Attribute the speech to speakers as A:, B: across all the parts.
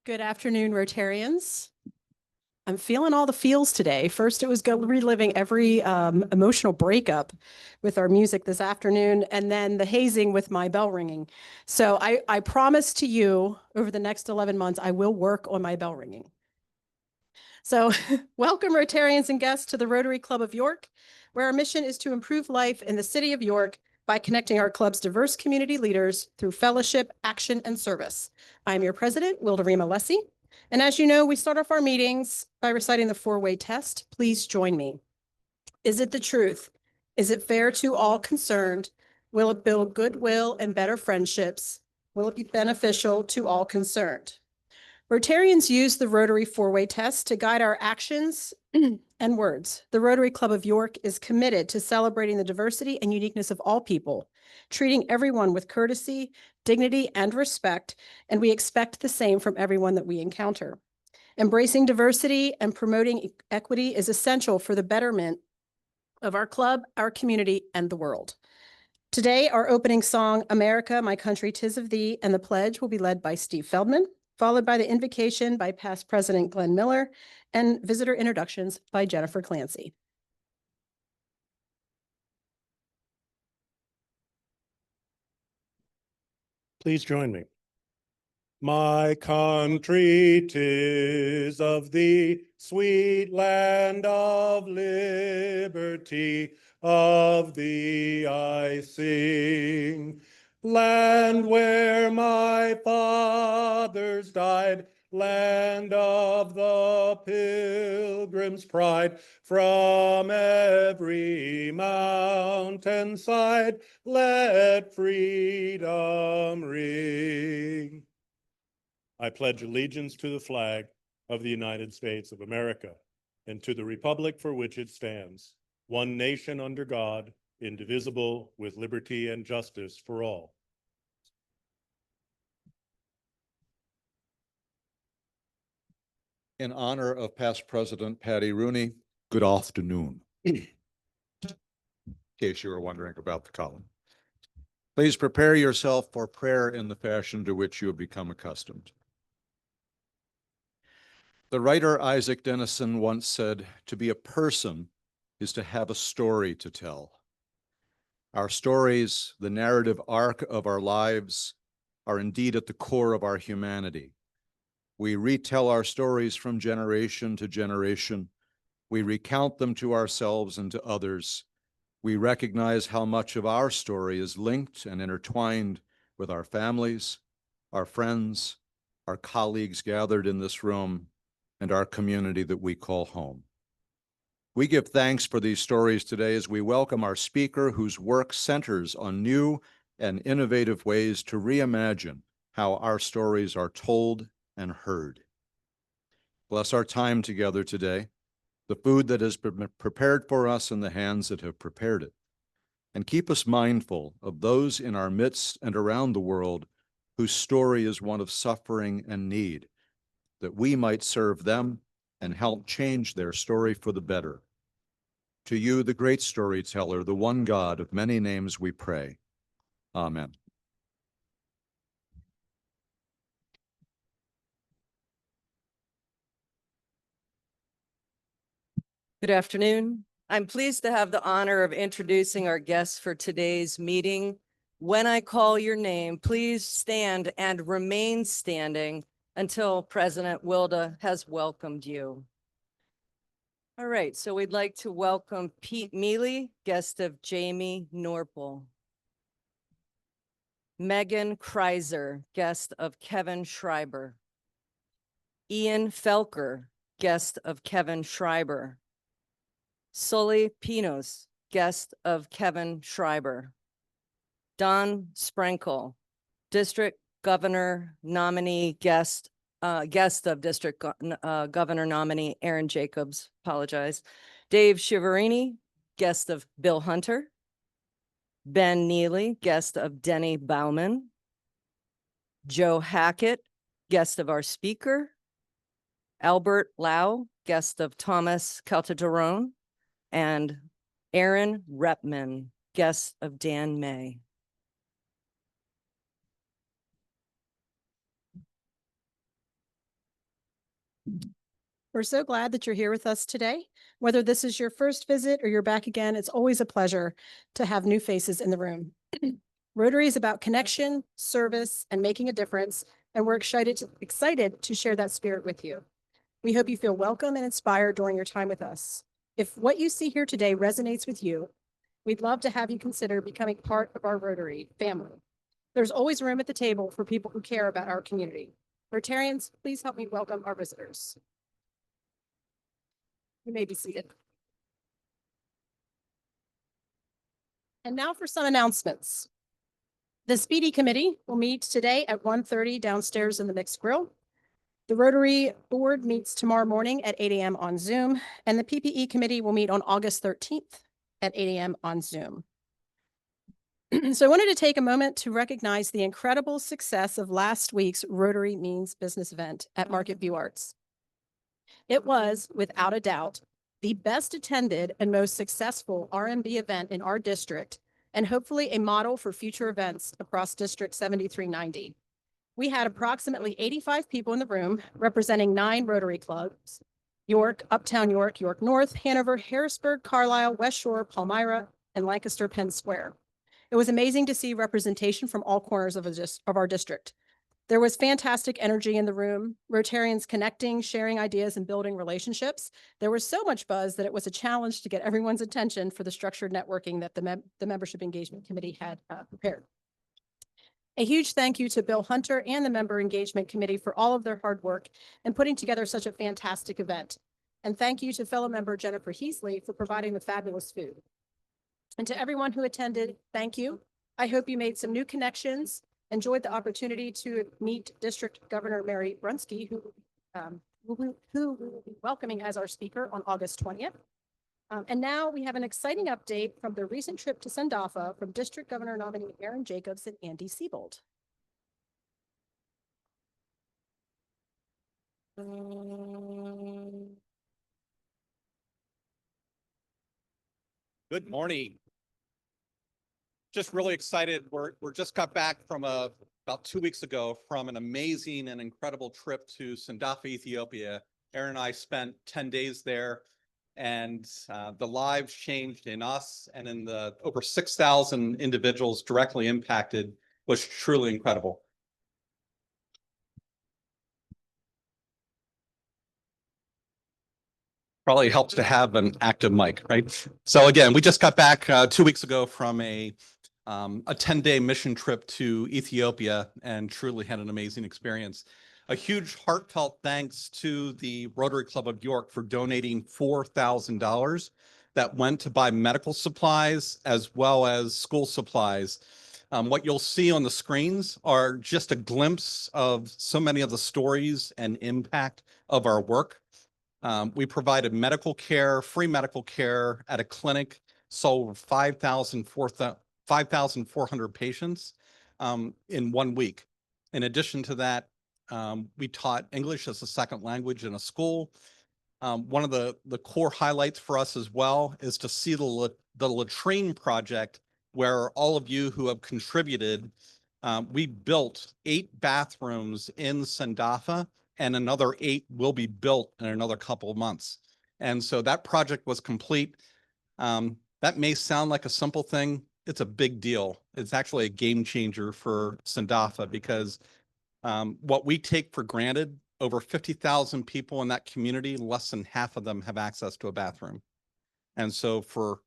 A: Good afternoon, Rotarians. I'm feeling all the feels today. First, it was reliving every emotional breakup with our music this afternoon, and then the hazing with my bell ringing. So I promise to you, over the next 11 months, I will work on my bell ringing. So welcome, Rotarians and guests, to the Rotary Club of York, where our mission is to improve life in the city of York by connecting our club's diverse community leaders through fellowship, action, and service. I'm your president, Wilderima Lessie. And as you know, we start off our meetings by reciting the four-way test. Please join me. Is it the truth? Is it fair to all concerned? Will it build goodwill and better friendships? Will it be beneficial to all concerned? Rotarians use the Rotary four-way test to guide our actions and words. The Rotary Club of York is committed to celebrating the diversity and uniqueness of all people, treating everyone with courtesy, dignity, and respect, and we expect the same from everyone that we encounter. Embracing diversity and promoting equity is essential for the betterment of our club, our community, and the world. Today, our opening song, America, My Country, 'Tis of Thee, and the pledge will be led by Steve Feldman, followed by the invocation by past President Glenn Miller, and visitor introductions by Jennifer Clancy.
B: Please join me. My country, 'tis of thee, sweet land of liberty, of thee I sing. Land where my fathers died, land of the pilgrim's pride, from every mountainside, let freedom ring. I pledge allegiance to the flag of the United States of America and to the republic for which it stands, one nation under God, indivisible, with liberty and justice for all.
C: In honor of past President Patty Rooney, good afternoon. In case you were wondering about the column. Please prepare yourself for prayer in the fashion to which you have become accustomed. The writer Isaac Denison once said, "To be a person is to have a story to tell." Our stories, the narrative arc of our lives, are indeed at the core of our humanity. We retell our stories from generation to generation. We recount them to ourselves and to others. We recognize how much of our story is linked and intertwined with our families, our friends, our colleagues gathered in this room, and our community that we call home. We give thanks for these stories today as we welcome our speaker, whose work centers on new and innovative ways to reimagine how our stories are told and heard. Bless our time together today, the food that has been prepared for us and the hands that have prepared it, and keep us mindful of those in our midst and around the world whose story is one of suffering and need, that we might serve them and help change their story for the better. To you, the great storyteller, the one God of many names, we pray. Amen.
D: Good afternoon. I'm pleased to have the honor of introducing our guests for today's meeting. When I call your name, please stand and remain standing until President Wilda has welcomed you. All right, so we'd like to welcome Pete Mealy, guest of Jamie Norpel. Megan Kreiser, guest of Kevin Schreiber. Ian Felker, guest of Kevin Schreiber. Sully Pinos, guest of Kevin Schreiber. Don Sprinkle, District Governor nominee guest of District Governor nominee Aaron Jacobs, apologize. Dave Shiverini, guest of Bill Hunter. Ben Neely, guest of Denny Bauman. Joe Hackett, guest of our speaker. Albert Lau, guest of Thomas Caltadorone. And Aaron Repman, guest of Dan May.
A: We're so glad that you're here with us today. Whether this is your first visit or you're back again, it's always a pleasure to have new faces in the room. Rotary is about connection, service, and making a difference, and we're excited to share that spirit with you. We hope you feel welcome and inspired during your time with us. If what you see here today resonates with you, we'd love to have you consider becoming part of our Rotary family. There's always room at the table for people who care about our community. Rotarians, please help me welcome our visitors. You may be seated. And now for some announcements. The Speedy Committee will meet today at 1:30 downstairs in the Mixed Grill. The Rotary Board meets tomorrow morning at 8 a.m. on Zoom, and the PPE Committee will meet on August 13th at 8 a.m. on Zoom. So I wanted to take a moment to recognize the incredible success of last week's Rotary Means Business event at Market View Arts. It was, without a doubt, the best attended and most successful RMB event in our district, and hopefully a model for future events across District 7390. We had approximately 85 people in the room representing 9 Rotary clubs: York, Uptown York, York North, Hanover, Harrisburg, Carlisle, West Shore, Palmyra, and Lancaster Penn Square. It was amazing to see representation from all corners of our district. There was fantastic energy in the room, Rotarians connecting, sharing ideas, and building relationships. There was so much buzz that it was a challenge to get everyone's attention for the structured networking that the Membership Engagement Committee had prepared. A huge thank you to Bill Hunter and the Member Engagement Committee for all of their hard work in putting together such a fantastic event. And thank you to fellow member Jennifer Heasley for providing the fabulous food. And to everyone who attended, thank you. I hope you made some new connections, enjoyed the opportunity to meet District Governor Mary Brunsky, who we will be welcoming as our speaker on August 20th. And now we have an exciting update from the recent trip to Sandafa from District Governor nominee Aaron Jacobs and Andy Siebold.
E: Good morning. Just really excited. We're just got back from about 2 weeks ago from an amazing and incredible trip to Sandafa, Ethiopia. Aaron and I spent 10 days there, and the lives changed in us and in the over 6,000 individuals directly impacted was truly incredible. Probably helps to have an active mic, right? So again, we just got back 2 weeks ago from a 10-day mission trip to Ethiopia and truly had an amazing experience. A huge heartfelt thanks to the Rotary Club of York for donating $4,000 that went to buy medical supplies as well as school supplies. What you'll see on the screens are just a glimpse of so many of the stories and impact of our work. We provided medical care, free medical care at a clinic, saw 5,400 patients in 1 week. In addition to that, we taught English as a second language in a school. One of the core highlights for us as well is to see the latrine project where all of you who have contributed, we built 8 bathrooms in Sandafa, and another 8 will be built in another couple of months. And so that project was complete. That may sound like a simple thing. It's a big deal. It's actually a game changer for Sandafa because what we take for granted, over 50,000 people in that community, less than half of them have access to a bathroom. And so for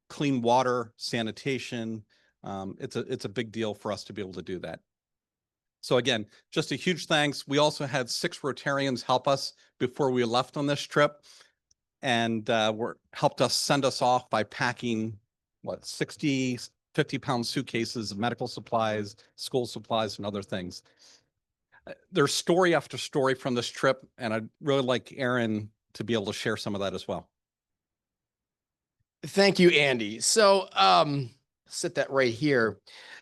E: clean water, sanitation, it's a big deal for us to be able to do that. So again, just a huge thanks. We also had 6 Rotarians help us before we left on this trip, and helped us send us off by packing, 60, 50-pound suitcases of medical supplies, school supplies, and other things. There's story after story from this trip, and I'd really like Aaron to be able to share some of that as well.
F: Thank you, Andy. So set that right here.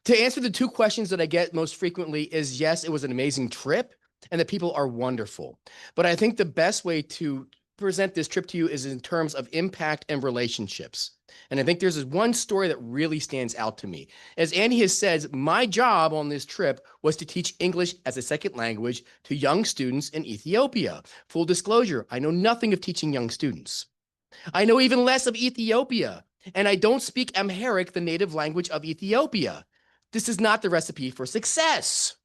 F: To answer the 2 questions that I get most frequently is, yes, it was an amazing trip and the people are wonderful. But I think the best way to present this trip to you is in terms of impact and relationships. And I think there's this one story that really stands out to me. As Andy has said, my job on this trip was to teach English as a second language to young students in Ethiopia. Full disclosure, I know nothing of teaching young students. I know even less of Ethiopia, and I don't speak Amharic, the native language of Ethiopia. This is not the recipe for success.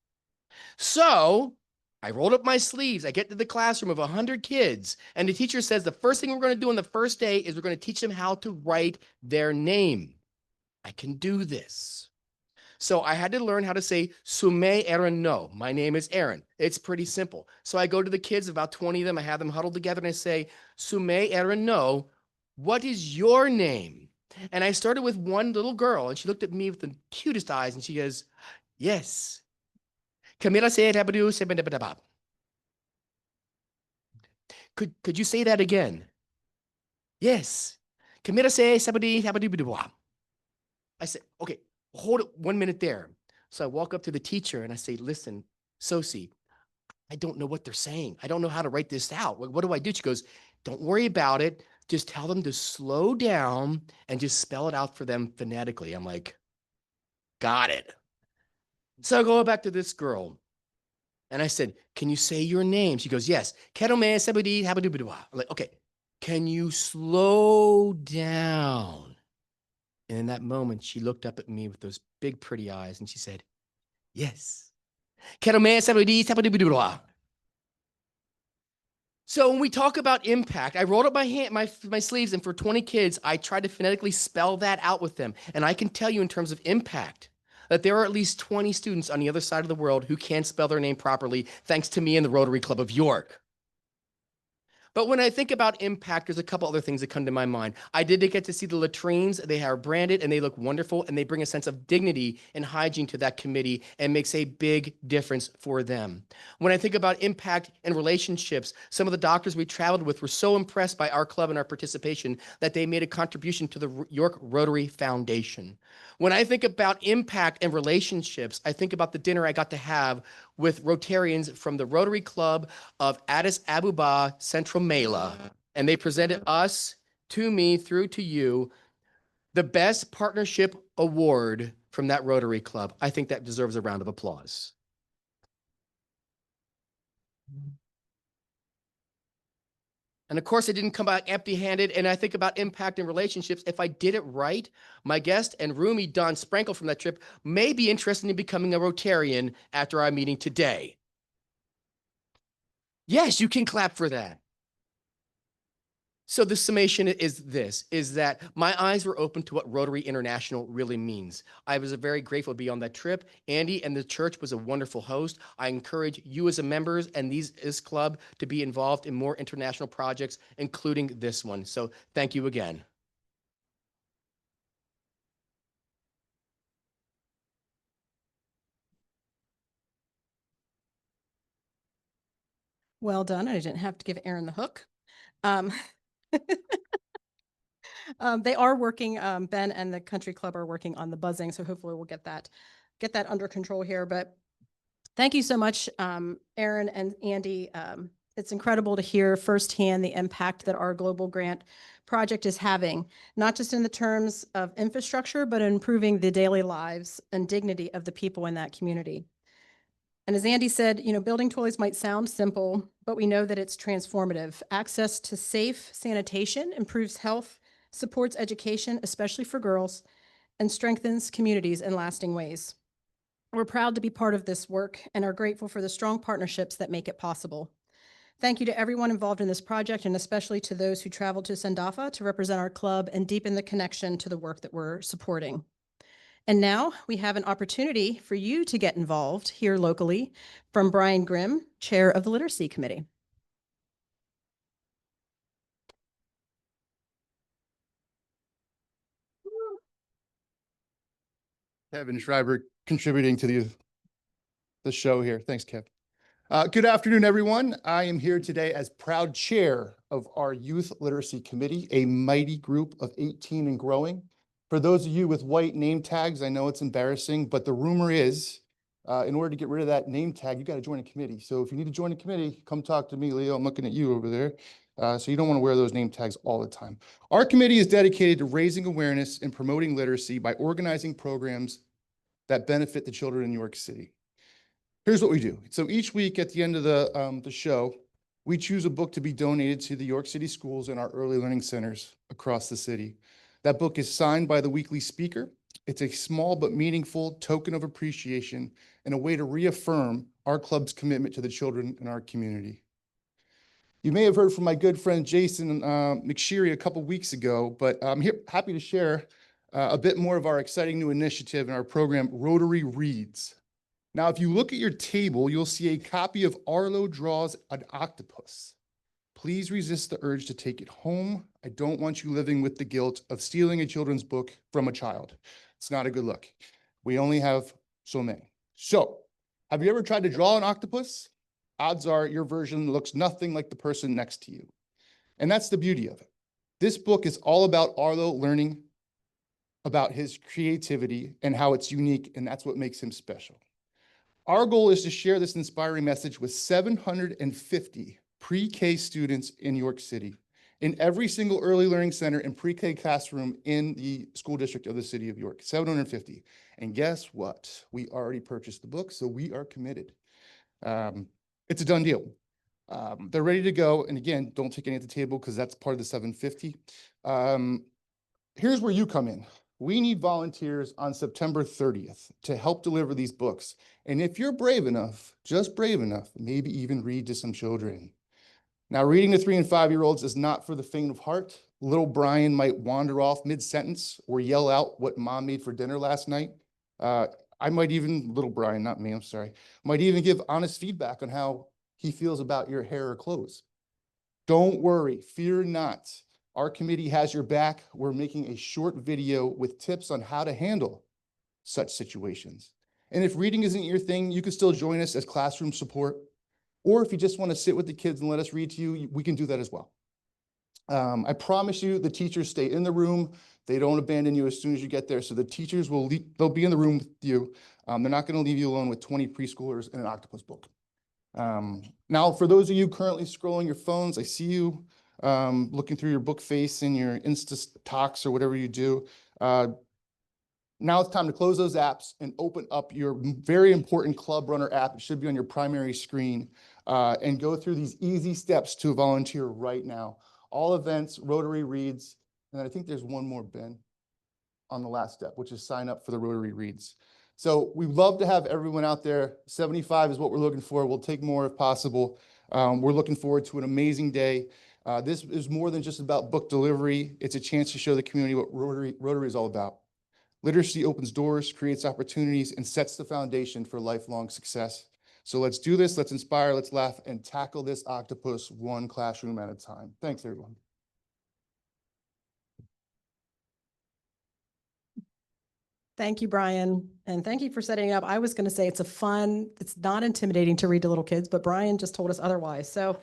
F: So I rolled up my sleeves. I get to the classroom of 100 kids, and the teacher says the first thing we're going to do on the first day is we're going to teach them how to write their name. I can do this. So I had to learn how to say Sume Aaron no. My name is Aaron. It's pretty simple. So I go to the kids, about 20 of them, I have them huddled together, and I say, Sume Aaron no, what is your name? And I started with one little girl, and she looked at me with the cutest eyes, and she goes, yes. Camila said, could you say that again? Yes. Camila said, I said, okay, hold it 1 minute there. So I walk up to the teacher and I say, listen, Sosi, I don't know what they're saying. I don't know how to write this out. What do I do? She goes, don't worry about it. Just tell them to slow down and just spell it out for them phonetically. I'm like, got it. So I go back to this girl. And I said, can you say your name? She goes, yes. I'm like, okay, can you slow down? And in that moment, she looked up at me with those big, pretty eyes, and she said, yes. So when we talk about impact, I rolled up my sleeves, and for 20 kids, I tried to phonetically spell that out with them. And I can tell you in terms of impact, that there are at least 20 students on the other side of the world who can't spell their name properly, thanks to me and the Rotary Club of York. But when I think about impact, there's a couple other things that come to my mind. I did get to see the latrines. They are branded and they look wonderful, and they bring a sense of dignity and hygiene to that committee and makes a big difference for them. When I think about impact and relationships, some of the doctors we traveled with were so impressed by our club and our participation that they made a contribution to the York Rotary Foundation. When I think about impact and relationships, I think about the dinner I got to have with Rotarians from the Rotary Club of Addis Ababa Central Mela, and they presented us, to me, through to you, the best partnership award from that Rotary Club. I think that deserves a round of applause. And of course, I didn't come back empty-handed, and I think about impact and relationships. If I did it right, my guest and roomie, Don Sprankle from that trip, may be interested in becoming a Rotarian after our meeting today. Yes, you can clap for that. So the summation is this, is that my eyes were open to what Rotary International really means. I was very grateful to be on that trip. Andy and the church was a wonderful host. I encourage you as a members and this club to be involved in more international projects, including this one. So thank you again.
A: Well done. I didn't have to give Aaron the hook. They are working, Ben and the country club are working on the buzzing. So hopefully we'll get that under control here. But thank you so much, Aaron and Andy. It's incredible to hear firsthand the impact that our global grant project is having, not just in the terms of infrastructure, but improving the daily lives and dignity of the people in that community. And as Andy said, building toilets might sound simple, but we know that it's transformative. Access to safe sanitation improves health, supports education, especially for girls, and strengthens communities in lasting ways. We're proud to be part of this work and are grateful for the strong partnerships that make it possible. Thank you to everyone involved in this project, and especially to those who traveled to Sandafa to represent our club and deepen the connection to the work that we're supporting. And now we have an opportunity for you to get involved here locally from Brian Grimm, Chair of the Literacy Committee.
G: Kevin Schreiber contributing to the show here. Thanks, Kev. Good afternoon, everyone. I am here today as proud chair of our Youth Literacy Committee, a mighty group of 18 and growing. For those of you with white name tags, I know it's embarrassing, but the rumor is, in order to get rid of that name tag, you got to join a committee. So if you need to join a committee, come talk to me, Leo. I'm looking at you over there. So you don't want to wear those name tags all the time. Our committee is dedicated to raising awareness and promoting literacy by organizing programs that benefit the children in New York City. Here's what we do. So each week at the end of the show, we choose a book to be donated to the York City schools and our early learning centers across the city. That book is signed by the weekly speaker. It's a small but meaningful token of appreciation and a way to reaffirm our club's commitment to the children in our community. You may have heard from my good friend Jason McSherry a couple weeks ago, but I'm happy to share a bit more of our exciting new initiative in our program, Rotary Reads. Now, if you look at your table, you'll see a copy of Arlo Draws an Octopus. Please resist the urge to take it home. I don't want you living with the guilt of stealing a children's book from a child. It's not a good look. We only have so many. So, have you ever tried to draw an octopus? Odds are your version looks nothing like the person next to you. And that's the beauty of it. This book is all about Arlo learning about his creativity and how it's unique, and that's what makes him special. Our goal is to share this inspiring message with 750 pre-K students in New York City, in every single early learning center and pre-K classroom in the school district of the city of York, 750. And guess what? We already purchased the book, so we are committed. It's a done deal. They're ready to go. And again, don't take any at the table because that's part of the 750. Here's where you come in. We need volunteers on September 30th to help deliver these books. And if you're brave enough, just brave enough, maybe even read to some children. Now, reading to 3- and 5-year-olds is not for the faint of heart. Little Brian might wander off mid-sentence or yell out what mom made for dinner last night. I might even, little Brian, not me, I'm sorry, might even give honest feedback on how he feels about your hair or clothes. Don't worry, fear not. Our committee has your back. We're making a short video with tips on how to handle such situations. And if reading isn't your thing, you can still join us as classroom support. Or if you just want to sit with the kids and let us read to you, we can do that as well. I promise you the teachers stay in the room. They don't abandon you as soon as you get there. So the teachers they'll be in the room with you. They're not going to leave you alone with 20 preschoolers and an octopus book. Now, for those of you currently scrolling your phones, I see you looking through your book face and your Insta talks or whatever you do. Now it's time to close those apps and open up your very important Club Runner app. It should be on your primary screen and go through these easy steps to volunteer right now. All events, Rotary Reads, and I think there's one more, Ben, on the last step, which is sign up for the Rotary Reads. So we'd love to have everyone out there. 75 is what we're looking for. We'll take more if possible. We're looking forward to an amazing day. This is more than just about book delivery. It's a chance to show the community what Rotary is all about. Literacy opens doors, creates opportunities, and sets the foundation for lifelong success. So let's do this, let's inspire, let's laugh, and tackle this octopus one classroom at a time. Thanks, everyone.
A: Thank you, Brian. And thank you for setting it up. I was going to say it's not intimidating to read to little kids, but Brian just told us otherwise. So,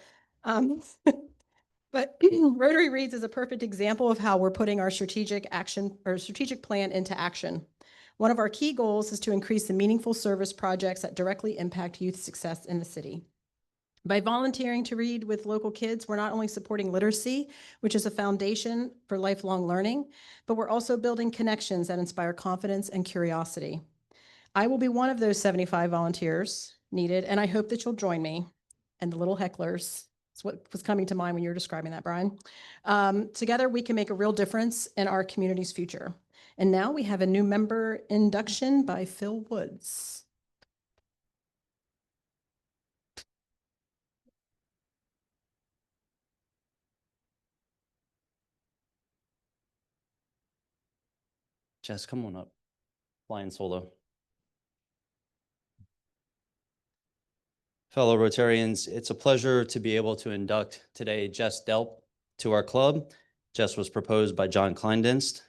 A: but Rotary Reads is a perfect example of how we're putting our strategic plan into action. One of our key goals is to increase the meaningful service projects that directly impact youth success in the city. By volunteering to read with local kids, we're not only supporting literacy, which is a foundation for lifelong learning, but we're also building connections that inspire confidence and curiosity. I will be one of those 75 volunteers needed, and I hope that you'll join me and the little hecklers. It's what was coming to mind when you were describing that, Brian. Together, we can make a real difference in our community's future. And now we have a new member induction by Phil Woods.
H: Jess, come on up. Flying solo. Fellow Rotarians, it's a pleasure to be able to induct today Jess Delp to our club. Jess was proposed by John Kleindienst.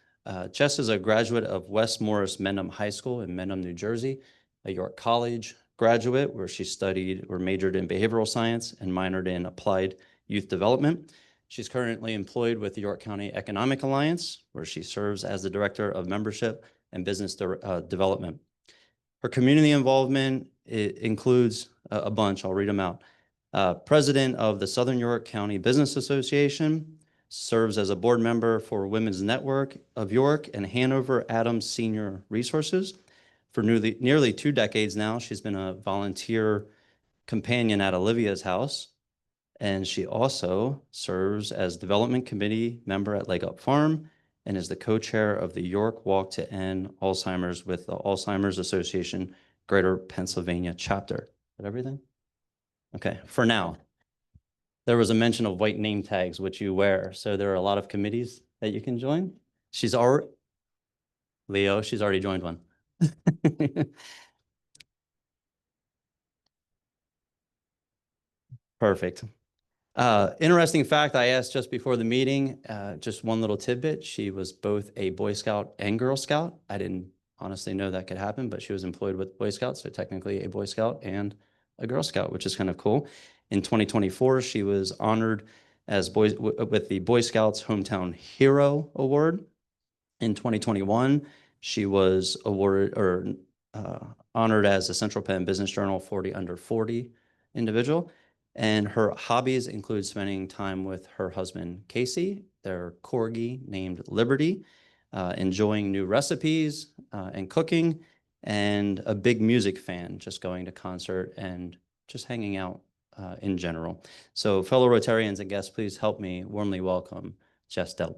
H: Jess is a graduate of West Morris Mendham High School in Mendham, New Jersey, a York College graduate where she studied or majored in behavioral science and minored in applied youth development. She's currently employed with the York County Economic Alliance, where she serves as the Director of Membership and Business Development. Her community involvement includes a bunch, I'll read them out. President of the Southern York County Business Association, serves as a board member for Women's Network of York and Hanover Adams Senior Resources. For nearly 2 decades now, she's been a volunteer companion at Olivia's house. And she also serves as development committee member at Leg Up Farm and is the co-chair of the York Walk to End Alzheimer's with the Alzheimer's Association Greater Pennsylvania chapter. Is that everything? Okay, for now. There was a mention of white name tags, which you wear. So there are a lot of committees that you can join. She's already, Leo, she's already joined one. Perfect. Interesting fact I asked just before the meeting, just one little tidbit. She was both a Boy Scout and Girl Scout. I didn't honestly know that could happen, but she was employed with Boy Scouts, so technically a Boy Scout and a Girl Scout, which is kind of cool. In 2024, she was honored as with the Boy Scouts Hometown Hero Award. In 2021, she was awarded or honored as a Central Penn Business Journal 40 Under 40 individual. And her hobbies include spending time with her husband, Casey, their corgi named Liberty, enjoying new recipes and cooking, and a big music fan, just going to concert and just hanging out in general. So fellow Rotarians and guests, please help me warmly welcome Jess Delp.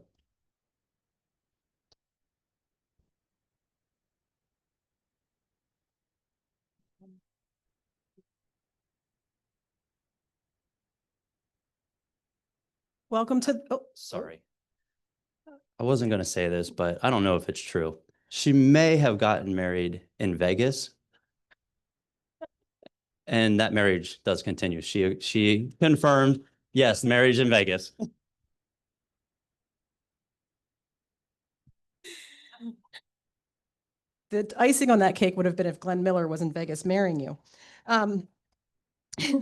A: Welcome to, oh,
H: Sorry. I wasn't going to say this, but I don't know if it's true. She may have gotten married in Vegas. And that marriage does continue. She confirmed, yes, marriage in Vegas.
A: the icing on that cake would have been if Glenn Miller was in Vegas marrying you.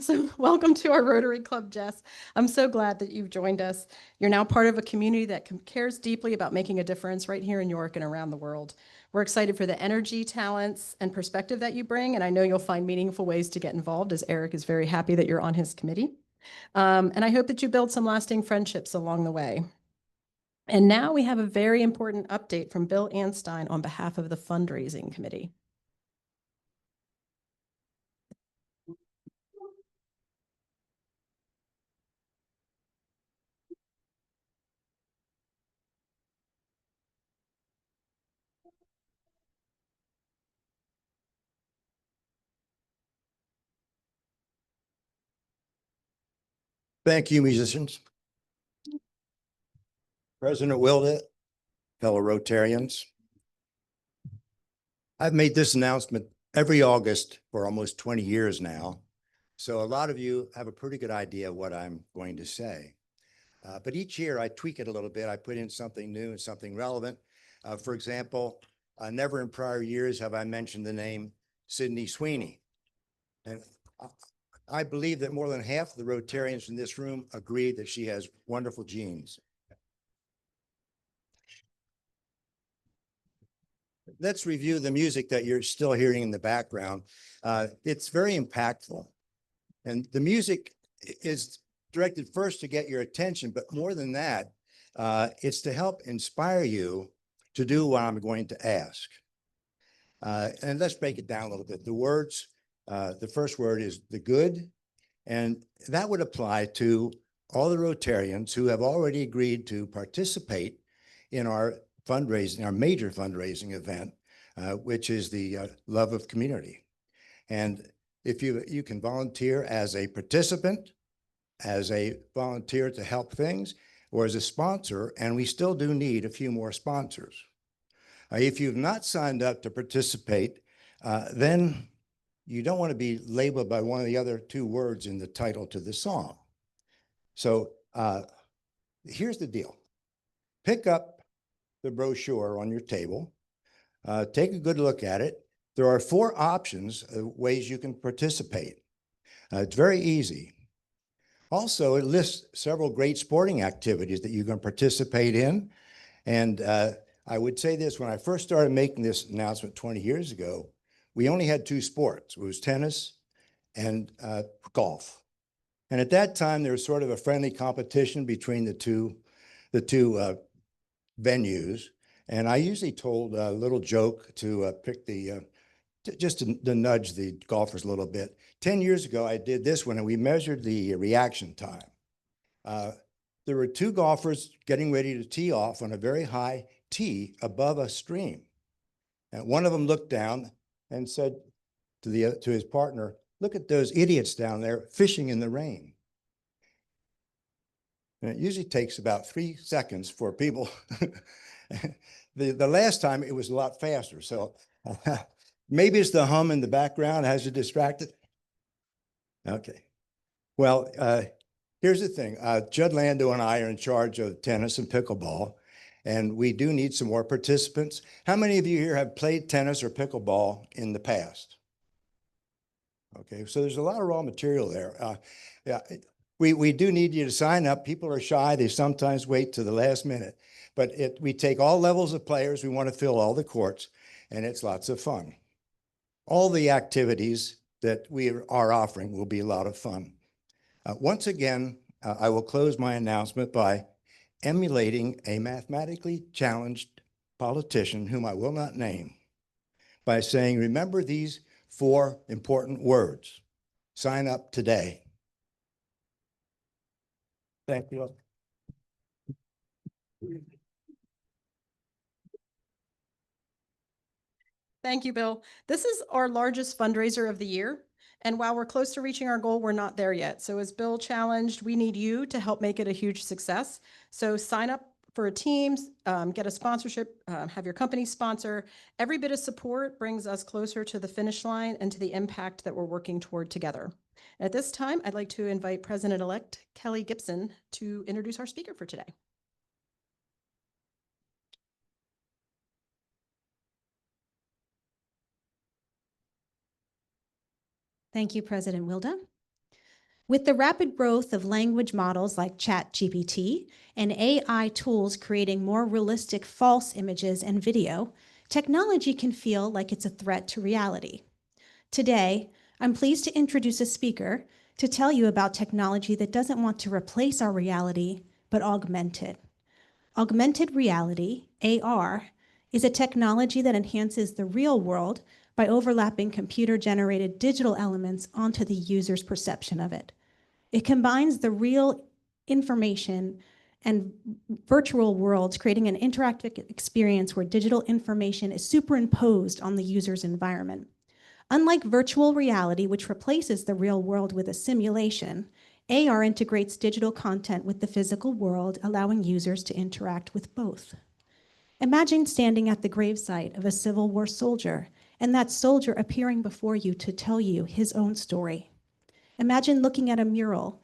A: So welcome to our Rotary Club, Jess. I'm so glad that you've joined us. You're now part of a community that cares deeply about making a difference right here in York and around the world. We're excited for the energy, talents, and perspective that you bring, and I know you'll find meaningful ways to get involved, as Eric is very happy that you're on his committee. And I hope that you build some lasting friendships along the way. And now we have a very important update from Bill Anstein on behalf of the fundraising committee.
I: Thank you, musicians. President Wilda, fellow Rotarians. I've made this announcement every August for almost 20 years now. So a lot of you have a pretty good idea of what I'm going to say. But each year I tweak it a little bit. I put in something new and something relevant. For example, never in prior years have I mentioned the name Sydney Sweeney. And I believe that more than half of the Rotarians in this room agree that she has wonderful genes. Let's review the music that you're still hearing in the background. It's very impactful. And the music is directed first to get your attention, but more than that, it's to help inspire you to do what I'm going to ask. And let's break it down a little bit. The words, the first word is the good, and that would apply to all the Rotarians who have already agreed to participate in our fundraising, our major fundraising event, which is the Love of Community. And if you can volunteer as a participant, as a volunteer to help things, or as a sponsor, and we still do need a few more sponsors. If you've not signed up to participate, then you don't want to be labeled by one of the other two words in the title to the song. So here's the deal. Pick up the brochure on your table, take a good look at it. There are 4 options, ways you can participate. It's very easy. Also, it lists several great sporting activities that you can participate in. And I would say this, when I first started making this announcement 20 years ago, we only had 2 sports. It was tennis and golf. And at that time, there was sort of a friendly competition between the two venues. And I usually told a little joke to pick just to nudge the golfers a little bit. 10 years ago, I did this one and we measured the reaction time. There were two golfers getting ready to tee off on a very high tee above a stream. And one of them looked down and said to his partner, "Look at those idiots down there fishing in the rain." And it usually takes about 3 seconds for people. The last time it was a lot faster. So maybe it's the hum in the background has you distracted. Okay. Well, here's the thing. Judd Lando and I are in charge of tennis and pickleball, and we do need some more participants. How many of you here have played tennis or pickleball in the past? Okay, so there's a lot of raw material there. Yeah, we do need you to sign up. People are shy. They sometimes wait to the last minute, but we take all levels of players. We want to fill all the courts, and it's lots of fun. All the activities that we are offering will be a lot of fun. Once again, I will close my announcement by emulating a mathematically challenged politician whom I will not name by saying, remember these 4 important words. Sign up today. Thank you.
A: Thank you, Bill. This is our largest fundraiser of the year. And while we're close to reaching our goal, we're not there yet. So as Bill challenged, we need you to help make it a huge success. So sign up for a team, get a sponsorship, have your company sponsor. Every bit of support brings us closer to the finish line and to the impact that we're working toward together. At this time, I'd like to invite President-elect Kelly Gibson to introduce our speaker for today.
J: Thank you, President Wilda. With the rapid growth of language models like ChatGPT and AI tools creating more realistic false images and video, technology can feel like it's a threat to reality. Today, I'm pleased to introduce a speaker to tell you about technology that doesn't want to replace our reality, but augment it. Augmented reality, AR, is a technology that enhances the real world by overlapping computer-generated digital elements onto the user's perception of it. It combines the real information and virtual worlds, creating an interactive experience where digital information is superimposed on the user's environment. Unlike virtual reality, which replaces the real world with a simulation, AR integrates digital content with the physical world, allowing users to interact with both. Imagine standing at the gravesite of a Civil War soldier and that soldier appearing before you to tell you his own story. Imagine looking at a mural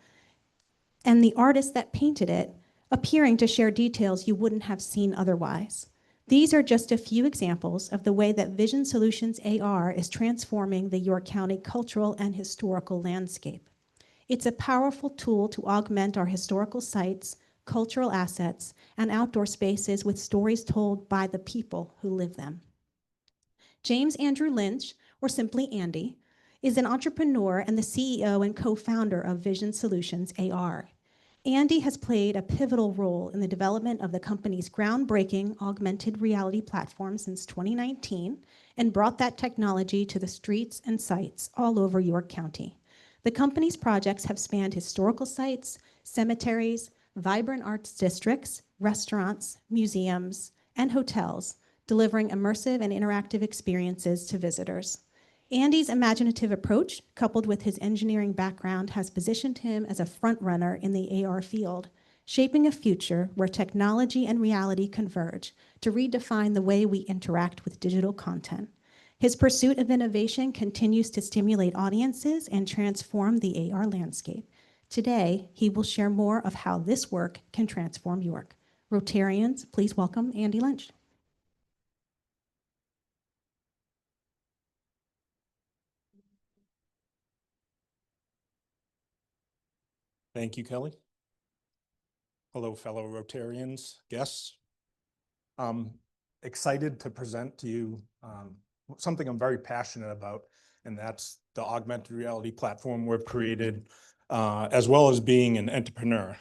J: and the artist that painted it appearing to share details you wouldn't have seen otherwise. These are just a few examples of the way that Vision Solutions AR is transforming the York County cultural and historical landscape. It's a powerful tool to augment our historical sites, cultural assets, and outdoor spaces with stories told by the people who live them. James Andrew Lynch, or simply Andy, is an entrepreneur and the CEO and co-founder of Vision Solutions AR. Andy has played a pivotal role in the development of the company's groundbreaking augmented reality platform since 2019 and brought that technology to the streets and sites all over York County. The company's projects have spanned historical sites, cemeteries, vibrant arts districts, restaurants, museums, and hotels, delivering immersive and interactive experiences to visitors. Andy's imaginative approach, coupled with his engineering background, has positioned him as a frontrunner in the AR field, shaping a future where technology and reality converge to redefine the way we interact with digital content. His pursuit of innovation continues to stimulate audiences and transform the AR landscape. Today, he will share more of how this work can transform York. Rotarians, please welcome Andy Lynch.
K: Thank you, Kelly. Hello, fellow Rotarians, guests. I'm excited to present to you something I'm very passionate about, and that's the augmented reality platform we've created as well as being an entrepreneur.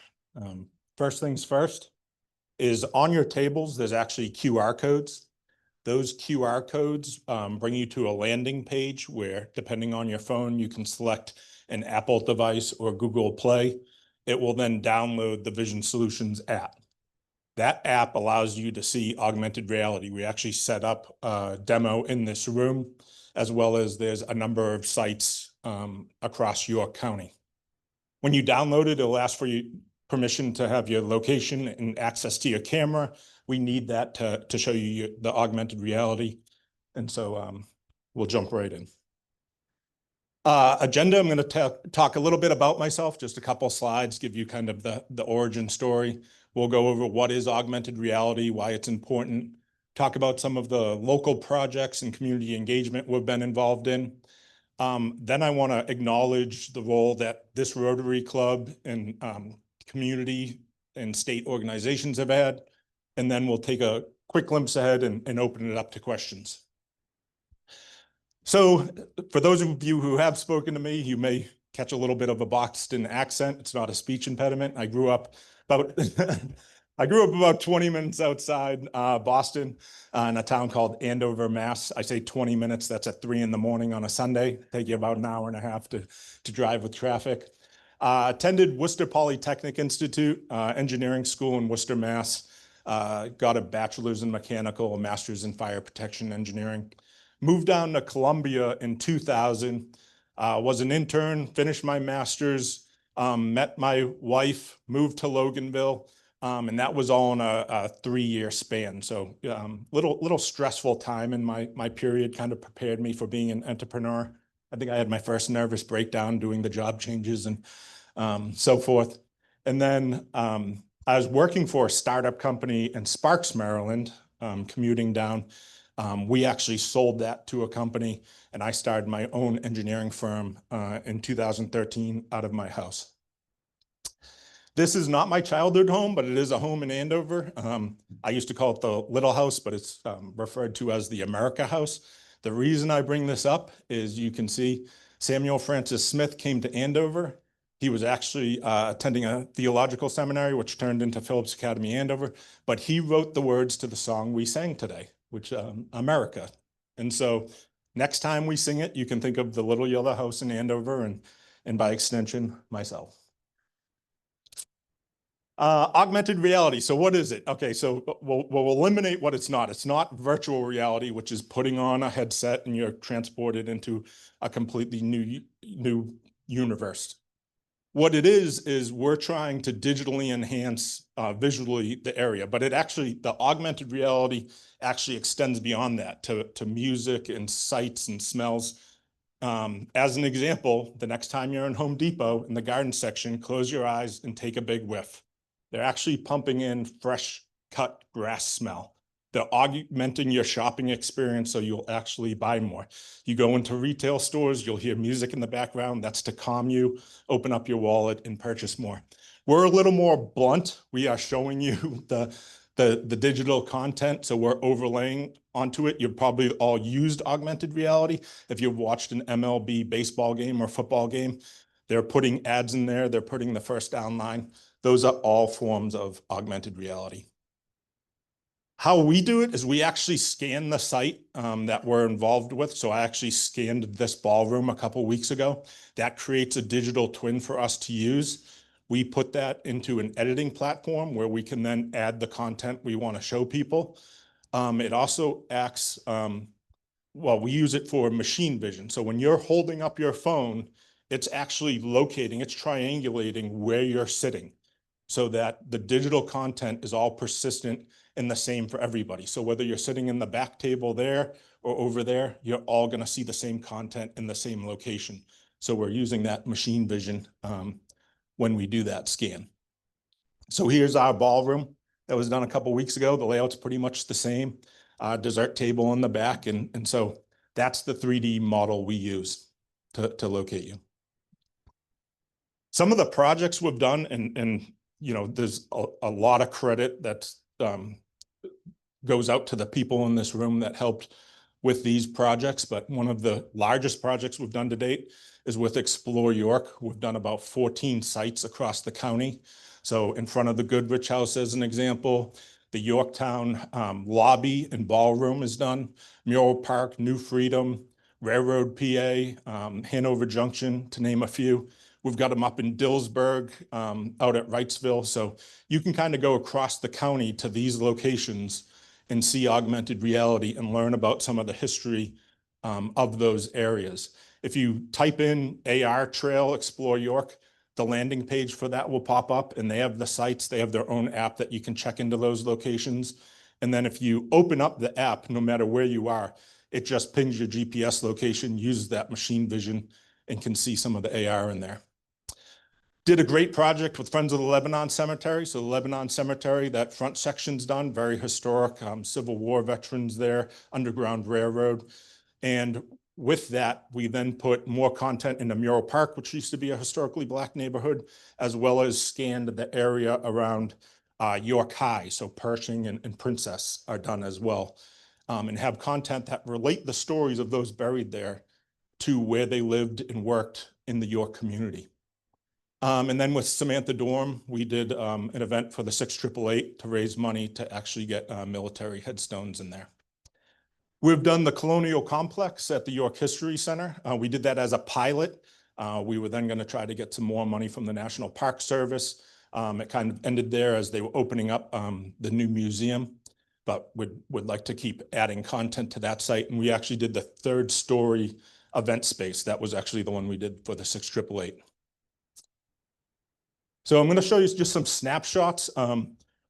K: First things first is on your tables, there's actually QR codes. Those QR codes bring you to a landing page where, depending on your phone, you can select an Apple device or Google Play. It will then download the Vision Solutions app. That app allows you to see augmented reality. We actually set up a demo in this room, as well as there's a number of sites across York County. When you download it, it'll ask for you permission to have your location and access to your camera. We need that to show you the augmented reality. And so we'll jump right in. Agenda, I'm going to talk a little bit about myself, just a couple slides, give you kind of the origin story. We'll go over what is augmented reality, why it's important, talk about some of the local projects and community engagement we've been involved in. Then I want to acknowledge the role that this Rotary Club and community and state organizations have had. And then we'll take a quick glimpse ahead and open it up to questions. So for those of you who have spoken to me, you may catch a little bit of a Boston accent. It's not a speech impediment. I grew up about 20 minutes outside Boston in a town called Andover, Mass. I say 20 minutes, that's at 3 a.m. on a Sunday. Take you about an hour and a half to drive with traffic. Attended Worcester Polytechnic Institute, engineering school in Worcester, Mass. Got a bachelor's in mechanical, a master's in fire protection engineering. Moved down to Columbia in 2000, was an intern, finished my master's, met my wife, moved to Loganville, and that was all in a 3-year span. So little stressful time in my period, kind of prepared me for being an entrepreneur. I think I had my first nervous breakdown doing the job changes and so forth. And then I was working for a startup company in Sparks, Maryland, commuting down. We actually sold that to a company, and I started my own engineering firm in 2013 out of my house. This is not my childhood home, but it is a home in Andover. I used to call it the Little House, but it's referred to as the America House. The reason I bring this up is you can see Samuel Francis Smith came to Andover. He was actually attending a theological seminary, which turned into Phillips Academy Andover, but he wrote the words to the song we sang today, which America. And so next time we sing it, you can think of the Little Yellow House in Andover and by extension, myself. Augmented reality. So what is it? Okay, so we'll eliminate what it's not. It's not virtual reality, which is putting on a headset and you're transported into a completely new universe. What it is we're trying to digitally enhance visually the area, but the augmented reality actually extends beyond that to music and sights and smells. As an example, the next time you're in Home Depot in the garden section, close your eyes and take a big whiff. They're actually pumping in fresh cut grass smell. They're augmenting your shopping experience so you'll actually buy more. You go into retail stores, you'll hear music in the background. That's to calm you, open up your wallet, and purchase more. We're a little more blunt. We are showing you the digital content, so we're overlaying onto it. You've probably all used augmented reality. If you've watched an MLB baseball game or football game, they're putting ads in there. They're putting the first down line. Those are all forms of augmented reality. How we do it is we actually scan the site that we're involved with. So I actually scanned this ballroom a couple of weeks ago. That creates a digital twin for us to use. We put that into an editing platform where we can then add the content we want to show people. It also acts, we use it for machine vision. So when you're holding up your phone, it's actually locating, it's triangulating where you're sitting so that the digital content is all persistent and the same for everybody. So whether you're sitting in the back table there or over there, you're all going to see the same content in the same location. So we're using that machine vision when we do that scan. So here's our ballroom that was done a couple of weeks ago. The layout's pretty much the same. Dessert table in the back. And so that's the 3D model we use to locate you. Some of the projects we've done, and you know, there's a lot of credit that goes out to the people in this room that helped with these projects, but one of the largest projects we've done to date is with Explore York. We've done about 14 sites across the county. So in front of the Goodrich House, as an example, the Yorktown lobby and ballroom is done, Mural Park, New Freedom, Railroad, PA, Hanover Junction, to name a few. We've got them up in Dillsburg, out at Wrightsville. So you can kind of go across the county to these locations and see augmented reality and learn about some of the history of those areas. If you type in AR Trail Explore York, the landing page for that will pop up, and they have the sites. They have their own app that you can check into those locations. And then if you open up the app, no matter where you are, it just pings your GPS location, uses that machine vision, and can see some of the AR in there. Did a great project with Friends of the Lebanon Cemetery. So the Lebanon Cemetery, that front section's done, very historic, Civil War veterans there, Underground Railroad. And with that, we then put more content into Mural Park, which used to be a historically Black neighborhood, as well as scanned the area around York High. So Pershing and Princess are done as well, and have content that relate the stories of those buried there to where they lived and worked in the York community. And then with Samantha Dorm, we did an event for the 688 to raise money to actually get military headstones in there. We've done the Colonial Complex at the York History Center. We did that as a pilot. We were then going to try to get some more money from the National Park Service. It kind of ended there as they were opening up the new museum, but would like to keep adding content to that site. And we actually did the 3rd story event space. That was actually the one we did for the 6888. So I'm going to show you just some snapshots.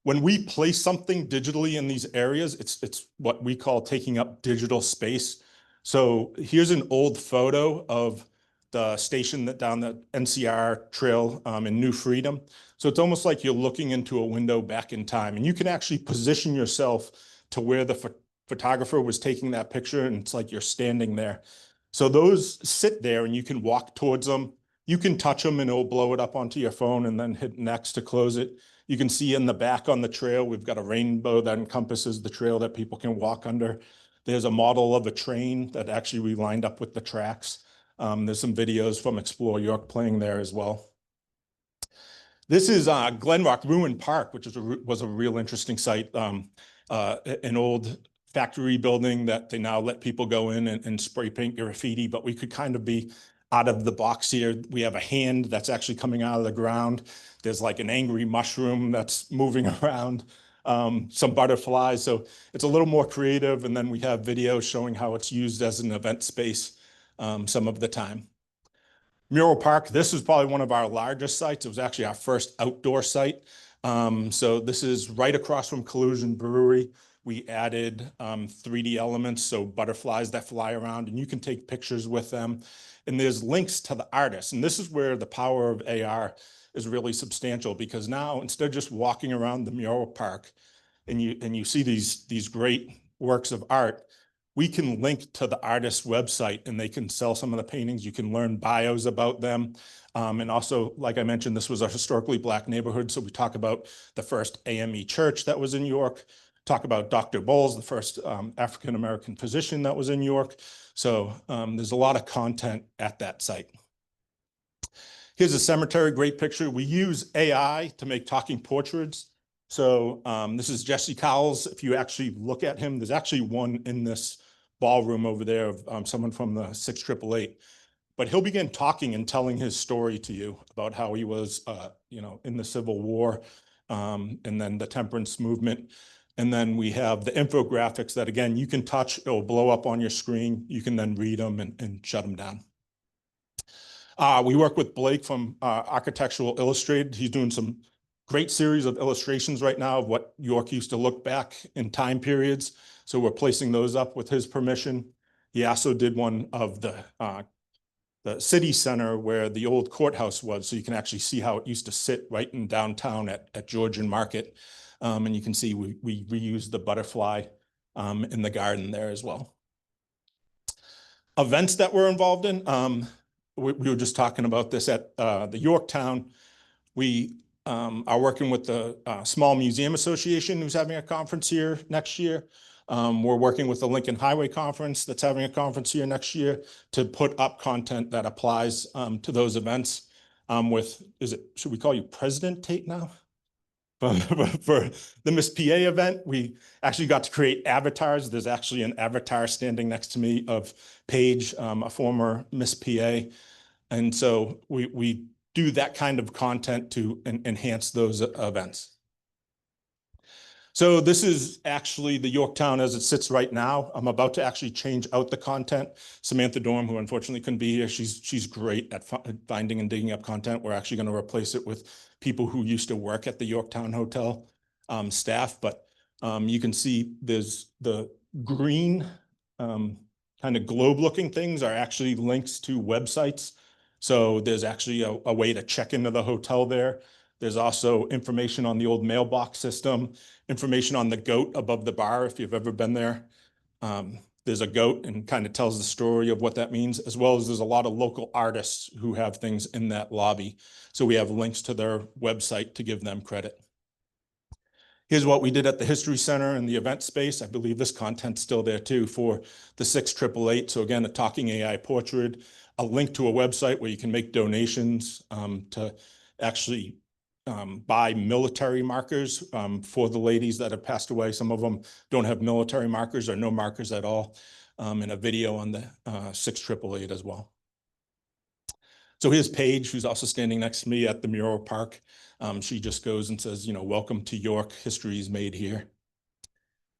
K: When we place something digitally in these areas, it's what we call taking up digital space. So here's an old photo of the station that down the NCR trail in New Freedom. So it's almost like you're looking into a window back in time, and you can actually position yourself to where the photographer was taking that picture, and it's like you're standing there. So those sit there and you can walk towards them. You can touch them and it'll blow it up onto your phone and then hit next to close it. You can see in the back on the trail, we've got a rainbow that encompasses the trail that people can walk under. There's a model of a train that actually we lined up with the tracks. There's some videos from Explore York playing there as well. This is Glen Rock Ruin Park, which was a real interesting site. An old factory building that they now let people go in and spray paint graffiti, but we could kind of be out of the box here. We have a hand that's actually coming out of the ground. There's like an angry mushroom that's moving around, some butterflies. So it's a little more creative. And then we have videos showing how it's used as an event space some of the time. Mural Park, this is probably one of our largest sites. It was actually our first outdoor site. So this is right across from Collusion Brewery. We added 3D elements, so butterflies that fly around, and you can take pictures with them. And there's links to the artists. And this is where the power of AR is really substantial, because now instead of just walking around the Mural Park and you see these great works of art, we can link to the artist's website and they can sell some of the paintings. You can learn bios about them. And also, like I mentioned, this was a historically Black neighborhood. So we talk about the first AME church that was in York, talk about Dr. Bowles, the first African-American physician that was in York. So there's a lot of content at that site. Here's a cemetery, great picture. We use AI to make talking portraits. So this is Jesse Cowles. If you actually look at him, there's actually one in this ballroom over there of someone from the 6888. But he'll begin talking and telling his story to you about how he was, in the Civil War, and then the temperance movement. And then we have the infographics that, again, you can touch, it'll blow up on your screen. You can then read them and shut them down. We work with Blake from Architectural Illustrated. He's doing some great series of illustrations right now of what York used to look back in time periods. So we're placing those up with his permission. He also did one of the city center where the old courthouse was. So you can actually see how it used to sit right in downtown at Georgian Market. And you can see we reused the butterfly in the garden there as well. Events that we're involved in. We were just talking about this at the Yorktown. We are working with the Small Museum Association, who's having a conference here next year. We're working with the Lincoln Highway Conference that's having a conference here next year to put up content that applies to those events. Should we call you President Tate now? For the Miss PA event, we actually got to create avatars. There's actually an avatar standing next to me of Paige, a former Miss PA. And so we do that kind of content to enhance those events. So this is actually the Yorktown as it sits right now. I'm about to actually change out the content. Samantha Dorm, who unfortunately couldn't be here, she's great at finding and digging up content. We're actually going to replace it with people who used to work at the Yorktown Hotel staff. But you can see there's the green kind of globe looking things are actually links to websites. So there's actually a way to check into the hotel there. There's also information on the old mailbox system, information on the goat above the bar, if you've ever been there. There's a goat and kind of tells the story of what that means, as well as there's a lot of local artists who have things in that lobby. So we have links to their website to give them credit. Here's what we did at the History Center and the event space. I believe this content's still there too for the 6888. So again, a talking AI portrait, a link to a website where you can make donations to actually buy military markers for the ladies that have passed away. Some of them don't have military markers or no markers at all, and a video on the 6888 as well. So here's Paige, who's also standing next to me at the Mural Park. She just goes and says, welcome to York, history is made here.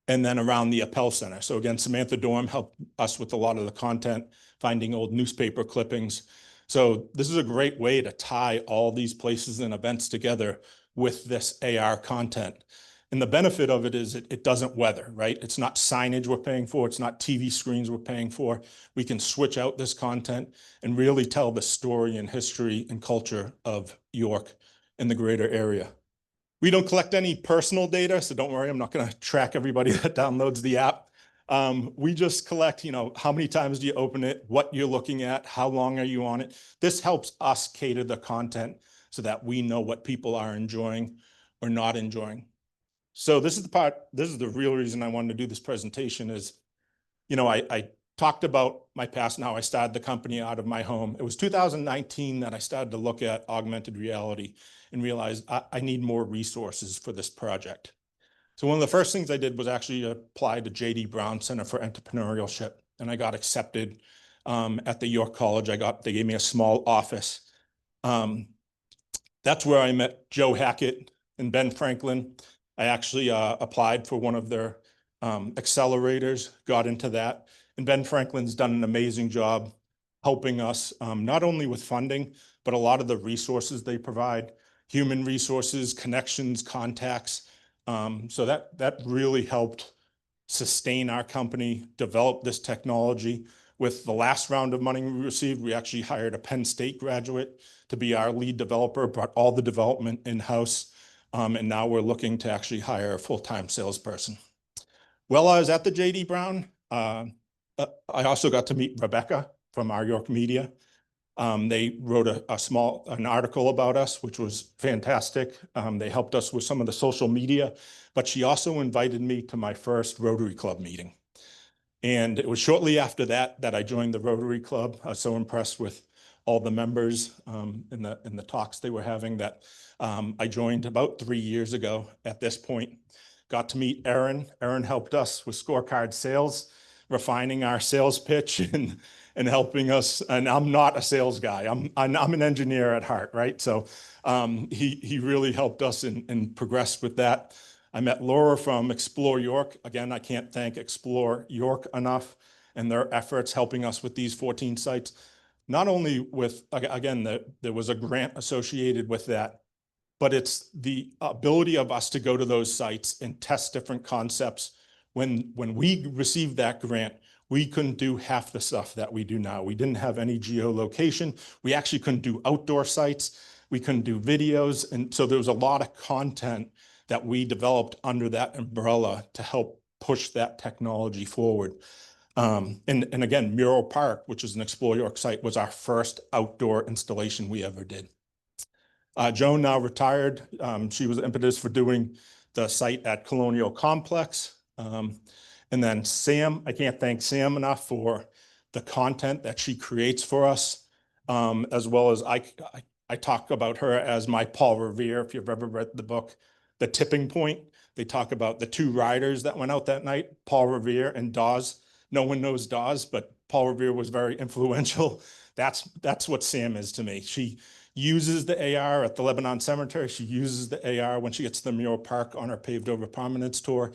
K: And then around the Appel Center. So again, Samantha Dorm helped us with a lot of the content, finding old newspaper clippings. So this is a great way to tie all these places and events together with this AR content. And the benefit of it is it doesn't weather, right? It's not signage we're paying for. It's not TV screens we're paying for. We can switch out this content and really tell the story and history and culture of York and the greater area. We don't collect any personal data, so don't worry, I'm not going to track everybody that downloads the app. We just collect, how many times do you open it, what you're looking at, how long are you on it. This helps us cater the content so that we know what people are enjoying or not enjoying. So this is the real reason I wanted to do this presentation is, I talked about my past and how I started the company out of my home. It was 2019 that I started to look at augmented reality and realized I need more resources for this project. So one of the first things I did was actually apply to J.D. Brown Center for Entrepreneurship, and I got accepted at the York College. They gave me a small office. That's where I met Joe Hackett and Ben Franklin. I actually applied for one of their accelerators, got into that. And Ben Franklin's done an amazing job helping us, not only with funding, but a lot of the resources they provide, human resources, connections, contacts. So that really helped sustain our company, develop this technology. With the last round of money we received, we actually hired a Penn State graduate to be our lead developer, brought all the development in-house. And now we're looking to actually hire a full-time salesperson. While I was at the J.D. Brown, I also got to meet Rebecca from our York Media. They wrote an article about us, which was fantastic. They helped us with some of the social media, but she also invited me to my first Rotary Club meeting. And it was shortly after that I joined the Rotary Club. I was so impressed with all the members in the talks they were having that I joined about 3 years ago at this point. Got to meet Erin. Erin helped us with scorecard sales, refining our sales pitch and helping us. And I'm not a sales guy. I'm an engineer at heart, right? So he really helped us and progressed with that. I met Laura from Explore York. Again, I can't thank Explore York enough and their efforts helping us with these 14 sites. Not only with, again, there was a grant associated with that, but it's the ability of us to go to those sites and test different concepts. When we received that grant, we couldn't do half the stuff that we do now. We didn't have any geolocation. We actually couldn't do outdoor sites. We couldn't do videos. And so there was a lot of content that we developed under that umbrella to help push that technology forward. And again, Mural Park, which is an Explore York site, was our first outdoor installation we ever did. Joan now retired. She was the impetus for doing the site at Colonial Complex. And then Sam, I can't thank Sam enough for the content that she creates for us, as well as I talk about her as my Paul Revere. If you've ever read the book, The Tipping Point, they talk about the two riders that went out that night, Paul Revere and Dawes. No one knows Dawes, but Paul Revere was very influential. That's what Sam is to me. She uses the AR at the Lebanon Cemetery. She uses the AR when she gets to the Mural Park on her Paved Over Prominence tour.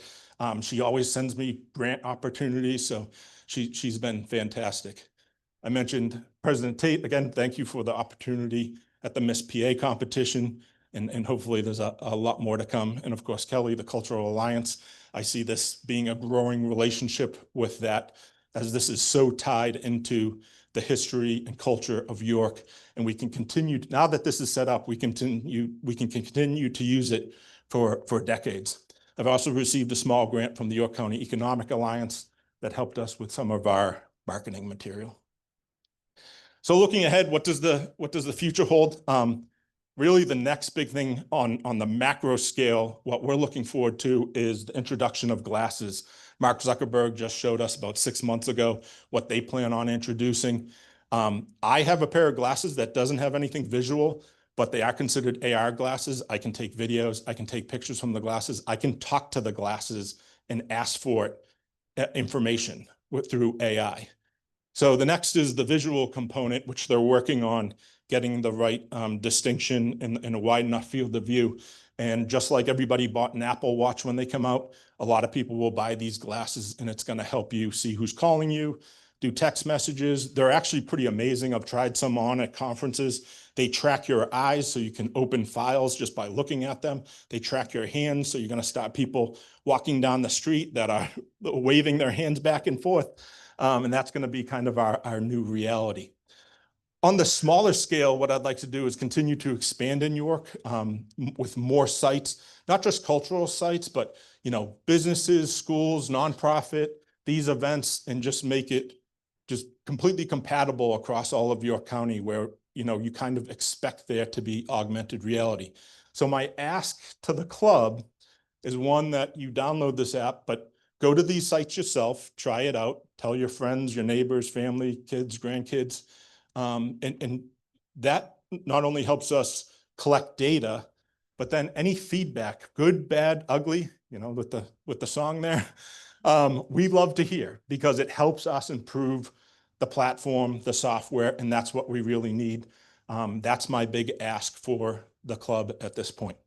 K: She always sends me grant opportunities, so she's been fantastic. I mentioned President Tate. Again, thank you for the opportunity at the Miss PA competition, and hopefully there's a lot more to come. And of course, Kelly, the Cultural Alliance. I see this being a growing relationship with that, as this is so tied into the history and culture of York. And we can continue, now that this is set up, we can continue to use it for decades. I've also received a small grant from the York County Economic Alliance that helped us with some of our marketing material. So looking ahead, what does the future hold? Really the next big thing on the macro scale, what we're looking forward to is the introduction of glasses. Mark Zuckerberg just showed us about 6 months ago what they plan on introducing. I have a pair of glasses that doesn't have anything visual, but they are considered AR glasses. I can take videos, I can take pictures from the glasses, I can talk to the glasses and ask for information through AI. So the next is the visual component, which they're working on getting the right distinction in a wide enough field of view. And just like everybody bought an Apple Watch when they come out, a lot of people will buy these glasses, and it's going to help you see who's calling you, do text messages. They're actually pretty amazing. I've tried some on at conferences. They track your eyes so you can open files just by looking at them. They track your hands, so you're going to stop people walking down the street that are waving their hands back and forth. And that's going to be kind of our new reality. On the smaller scale, what I'd like to do is continue to expand in York with more sites, not just cultural sites, but businesses, schools, nonprofit, these events, and just make it just completely compatible across all of York County, where you kind of expect there to be augmented reality. So my ask to the club is one that you download this app, but go to these sites yourself, try it out, tell your friends, your neighbors, family, kids, grandkids. And that not only helps us collect data, but then any feedback, good, bad, ugly, with the song there, we love to hear, because it helps us improve the platform, the software, and that's what we really need. That's my big ask for the club at this point.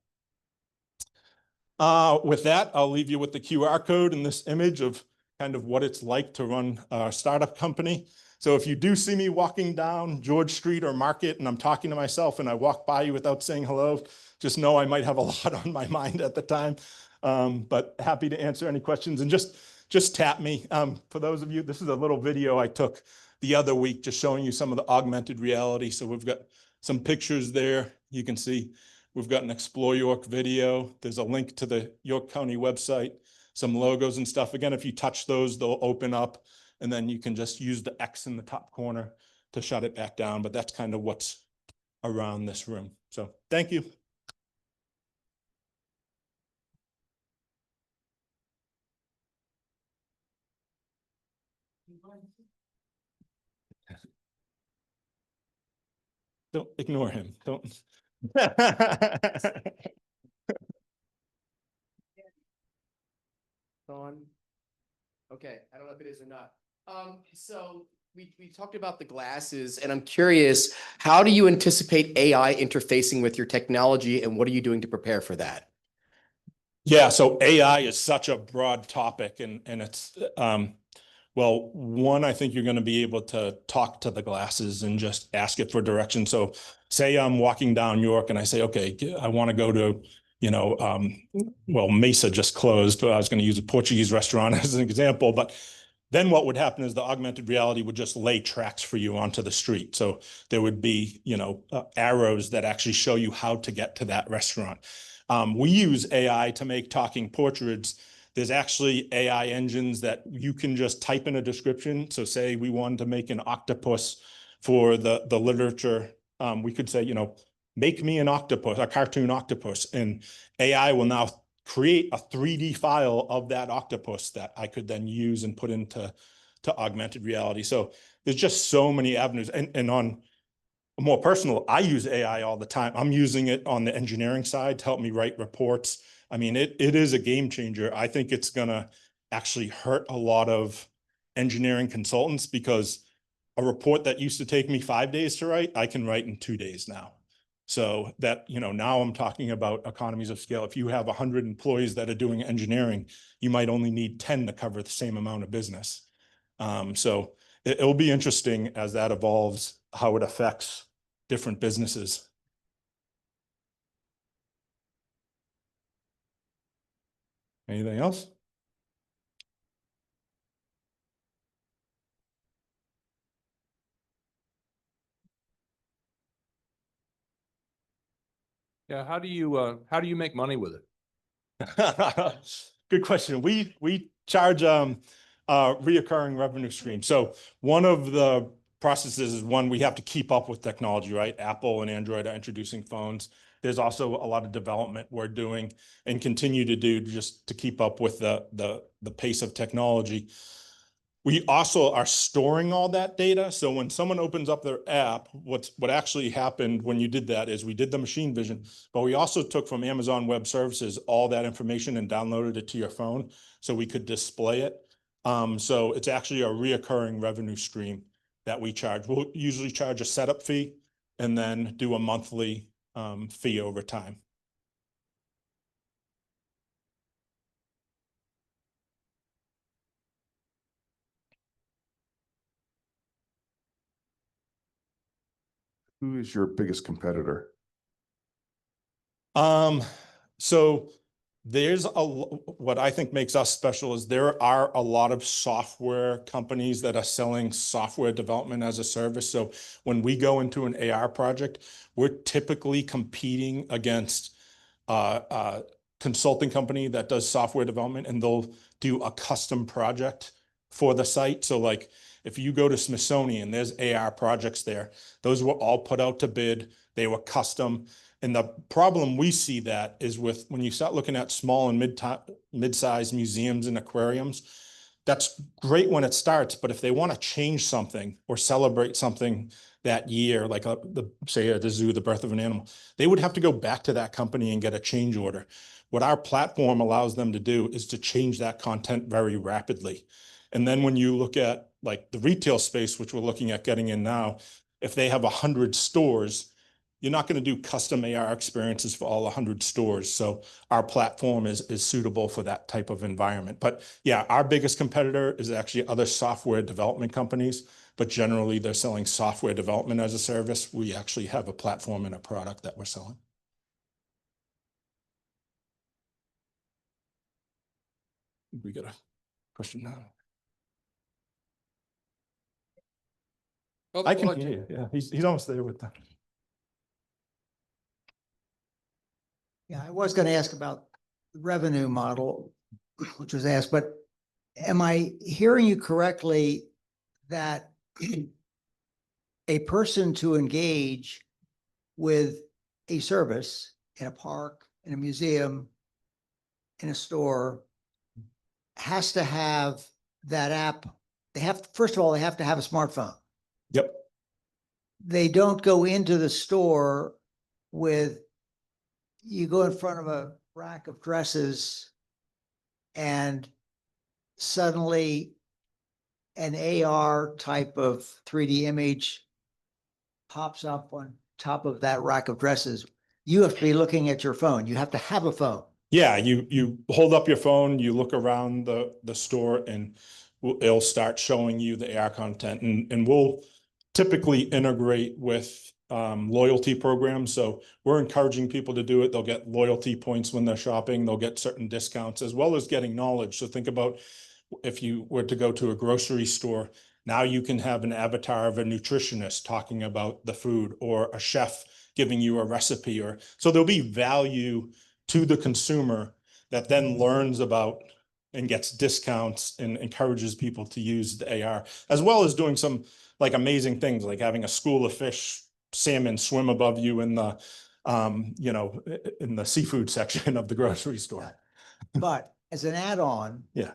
K: With that, I'll leave you with the QR code and this image of kind of what it's like to run a startup company. So if you do see me walking down George Street or Market and I'm talking to myself and I walk by you without saying hello, just know I might have a lot on my mind at the time. But happy to answer any questions, and just tap me. For those of you, this is a little video I took the other week, just showing you some of the augmented reality. So we've got some pictures there. You can see we've got an Explore York video. There's a link to the York County website, some logos and stuff. Again, if you touch those, they'll open up, and then you can just use the X in the top corner to shut it back down. But that's kind of what's around this room. So thank you. Don't ignore him. Don't.
F: On. Okay, I don't know if it is or not. So we talked about the glasses, and I'm curious, how do you anticipate AI interfacing with your technology, and what are you doing to prepare for that?
K: Yeah, so AI is such a broad topic, and it's well, one, I think you're going to be able to talk to the glasses and just ask it for direction. So say I'm walking down York and I say, okay, I want to go to, well, Mesa just closed, but I was going to use a Portuguese restaurant as an example. But then what would happen is the augmented reality would just lay tracks for you onto the street. So there would be, arrows that actually show you how to get to that restaurant. We use AI to make talking portraits. There's actually AI engines that you can just type in a description. So say we wanted to make an octopus for the literature. We could say, make me an octopus, a cartoon octopus. And AI will now create a 3D file of that octopus that I could then use and put into augmented reality. So there's just so many avenues. And on a more personal, I use AI all the time. I'm using it on the engineering side to help me write reports. I mean, it is a game changer. I think it's gonna actually hurt a lot of engineering consultants, because a report that used to take me 5 days to write, I can write in 2 days now. So that, you know, now I'm talking about economies of scale. If you have 100 employees that are doing engineering, you might only need 10 to cover the same amount of business. So it'll be interesting as that evolves, how it affects different businesses. Anything else?
L: Yeah, how do you make money with it?
K: Good question. We charge reoccurring revenue stream. So one of the processes is, one, we have to keep up with technology, right? Apple and Android are introducing phones. There's also a lot of development we're doing and continue to do just to keep up with the pace of technology. We also are storing all that data. So when someone opens up their app, what actually happened when you did that is we did the machine vision, but we also took from Amazon Web Services all that information and downloaded it to your phone so we could display it. So it's actually a reoccurring revenue stream that we charge. We'll usually charge a setup fee and then do a monthly fee over time.
M: Who is your biggest competitor?
K: So there's what I think makes us special is there are a lot of software companies that are selling software development as a service. So when we go into an AR project, we're typically competing against a consulting company that does software development, and they'll do a custom project for the site. So like if you go to Smithsonian, there's AR projects there. Those were all put out to bid. They were custom. And the problem we see that is with when you start looking at small and mid-sized museums and aquariums, that's great when it starts, but if they want to change something or celebrate something that year, like say at the zoo, the birth of an animal, they would have to go back to that company and get a change order. What our platform allows them to do is to change that content very rapidly. And then when you look at like the retail space, which we're looking at getting in now, if they have 100 stores, you're not going to do custom AR experiences for all 100 stores. So our platform is suitable for that type of environment. But yeah, our biggest competitor is actually other software development companies, but generally they're selling software development as a service. We actually have a platform and a product that we're selling. We got a question now. I can hear you. Yeah, he's almost there with that.
N: Yeah, I was going to ask about the revenue model, which was asked, but am I hearing you correctly that a person to engage with a service in a park, in a museum, in a store, has to have that app? First of all, they have to have a smartphone.
K: Yep.
N: They don't go into the store with, you go in front of a rack of dresses and suddenly an AR type of 3D image pops up on top of that rack of dresses. You have to be looking at your phone. You have to have a phone.
K: Yeah, you hold up your phone, you look around the store, and it'll start showing you the AR content. And we'll typically integrate with loyalty programs. So we're encouraging people to do it. They'll get loyalty points when they're shopping. They'll get certain discounts as well as getting knowledge. So think about if you were to go to a grocery store, now you can have an avatar of a nutritionist talking about the food, or a chef giving you a recipe, or so there'll be value to the consumer that then learns about and gets discounts and encourages people to use the AR, as well as doing some like amazing things like having a school of fish salmon swim above you in the in the seafood section of the grocery store.
N: But as an add-on,
K: Yeah.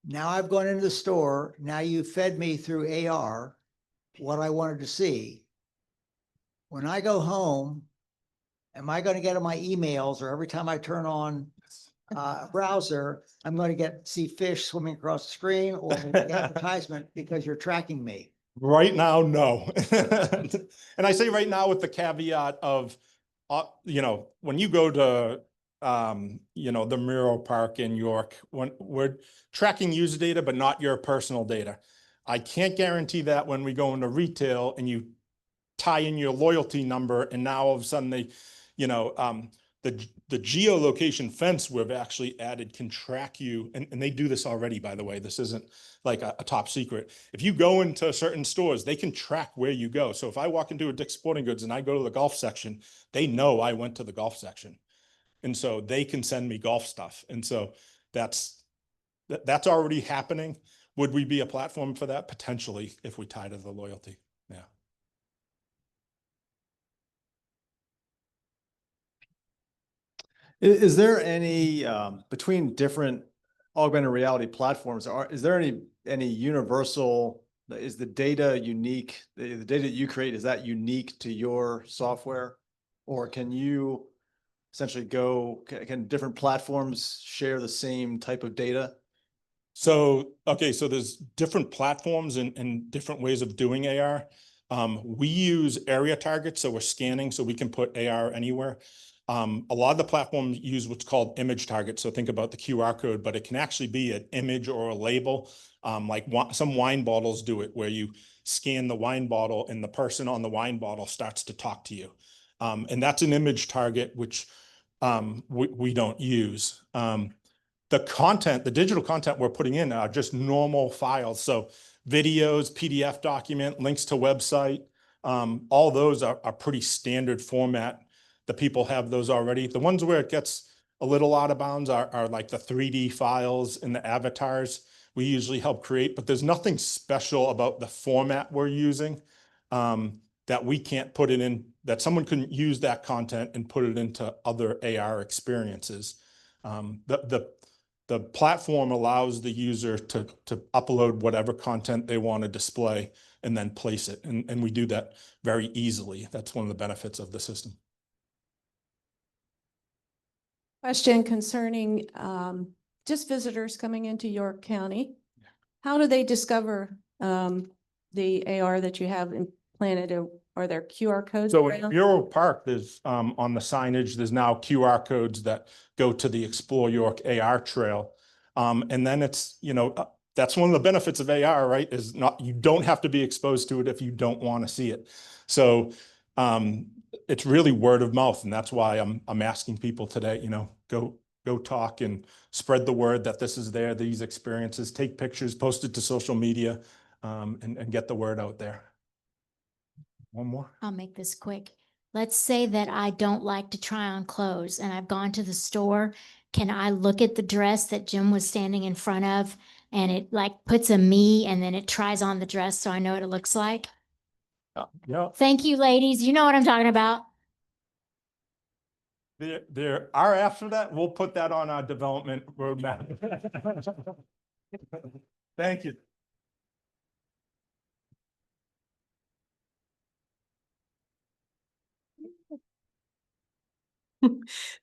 N: now I've gone into the store, now you fed me through AR what I wanted to see. When I go home, am I going to get on my emails, or every time I turn on a browser, I'm going to see fish swimming across the screen or the advertisement because you're tracking me?
K: Right now, no. And I say right now with the caveat of, you know, when you go to, you know, the Muro Park in York, when we're tracking user data, but not your personal data. I can't guarantee that when we go into retail and you tie in your loyalty number and now all of a sudden they, you know, the geolocation fence we've actually added can track you, and they do this already, by the way. This isn't like a top secret. If you go into certain stores, they can track where you go. So if I walk into a Dick's Sporting Goods and I go to the golf section, they know I went to the golf section. And so they can send me golf stuff. And so that's already happening. Would we be a platform for that? Potentially, if we tie to the loyalty. Yeah.
O: Is there any, between different augmented reality platforms, is there any universal, is the data unique? The data that you create, is that unique to your software? Or can you essentially can different platforms share the same type of data?
K: So, okay, so there's different platforms and different ways of doing AR. We use area targets, so we're scanning, so we can put AR anywhere. A lot of the platforms use what's called image targets. So think about the QR code, but it can actually be an image or a label. Like some wine bottles do it, where you scan the wine bottle and the person on the wine bottle starts to talk to you. And that's an image target, which we don't use. The digital content we're putting in are just normal files. So videos, PDF document, links to website, all those are pretty standard format. The people have those already. The ones where it gets a little out of bounds are like the 3D files and the avatars we usually help create, but there's nothing special about the format we're using that we can't put it in, that someone couldn't use that content and put it into other AR experiences. The platform allows the user to upload whatever content they want to display and then place it. And we do that very easily. That's one of the benefits of the system.
P: Question concerning just visitors coming into York County. How do they discover the AR that you have implanted? Are there QR codes?
K: So in Bureau Park, there's on the signage, there's now QR codes that go to the Explore York AR trail. And then it's, you know, that's one of the benefits of AR, right? Is not, you don't have to be exposed to it if you don't want to see it. So it's really word of mouth. And that's why I'm asking people today, you know, go talk and spread the word that this is there, these experiences, take pictures, post it to social media, and get the word out there. One more.
Q: I'll make this quick. Let's say that I don't like to try on clothes and I've gone to the store. Can I look at the dress that Jim was standing in front of and it like puts a me and then it tries on the dress so I know what it looks like?
K: Yeah.
Q: Thank you, ladies. You know what I'm talking about.
K: There are after that. We'll put that on our development roadmap. Thank you.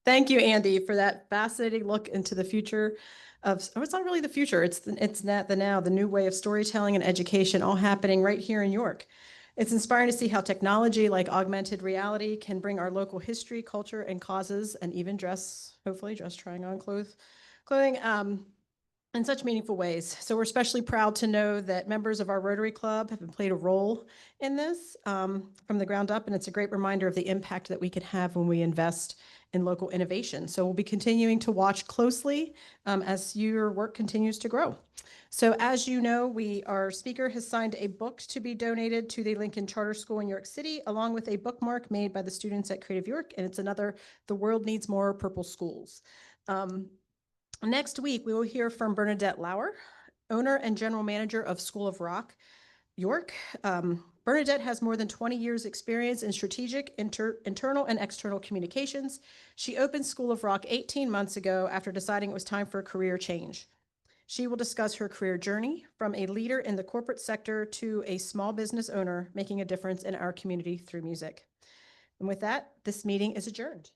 A: Thank you, Andy, for that fascinating look into the future of, oh, it's not really the future. It's not the now, the new way of storytelling and education all happening right here in York. It's inspiring to see how technology like augmented reality can bring our local history, culture, and causes, and even hopefully dress trying on clothing in such meaningful ways. So we're especially proud to know that members of our Rotary Club have played a role in this from the ground up, and it's a great reminder of the impact that we can have when we invest in local innovation. So we'll be continuing to watch closely as your work continues to grow. So as you know, our speaker has signed a book to be donated to the Lincoln Charter School in York City, along with a bookmark made by the students at Creative York, and it's another The World Needs More Purple Schools. Next week, we will hear from Bernadette Lauer, owner and general manager of School of Rock, York. Bernadette has more than 20 years' experience in strategic, internal, and external communications. She opened School of Rock 18 months ago after deciding it was time for a career change. She will discuss her career journey from a leader in the corporate sector to a small business owner, making a difference in our community through music. And with that, this meeting is adjourned.